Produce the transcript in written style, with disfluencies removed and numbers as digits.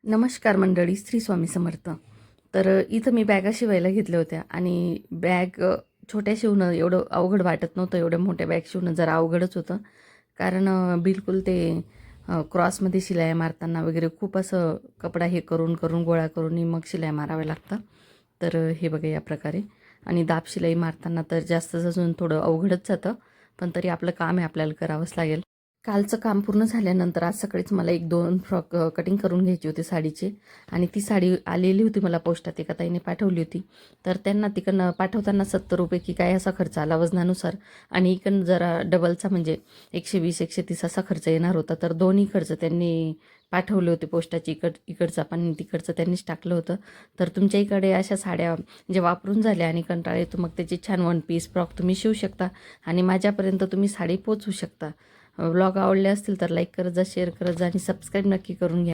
नमस्कार मंडळी, श्री स्वामी समर्थ. तर इथं मी बॅगा शिवायला घेतल्या होत्या आणि बॅग छोट्या शिवणं एवढं अवघड वाटत नव्हतं. एवढ्या मोठ्या बॅग शिवणं जरा अवघडच होतं. कारण बिलकुल ते क्रॉसमध्ये शिलाई मारताना वगैरे खूप असं कपडा हे करून करून गोळा करून मग शिलाई माराव्या लागतात. तर हे बघा या प्रकारे. आणि दाब शिलाई मारताना तर जास्तच अजून थोडं अवघडच जातं. पण तरी आपलं काम आहे, आपल्याला करावंच लागेल. कालचं काम पूर्ण झाल्यानंतर आज सकाळीच मला 1-2 फ्रॉक कटिंग करून घ्यायची होती साडीची. आणि ती साडी आलेली होती मला पोस्टात, एका ताईने पाठवली होती. तर त्यांना तिकडनं पाठवताना ₹70 की काय असा खर्च आला वजनानुसार. आणि इकडनं जरा डबलचा म्हणजे 120-130 असा खर्च येणार होता. तर दोन्ही खर्च त्यांनी पाठवले होते पोस्टाची, इकडचा पण तिकडचं त्यांनीच टाकलं होतं. तर तुमच्या इकडे अशा साड्या जे वापरून झाल्या आणि कंटाळा येतो, मग त्याची छान वन पीस फ्रॉक तुम्ही शिवू शकता आणि माझ्यापर्यंत तुम्ही साडी पोचवू शकता. व्लॉग आवडले असतील तर लाईक करत जा, शेअर करत जा आणि सबस्क्राईब नक्की करून घ्या.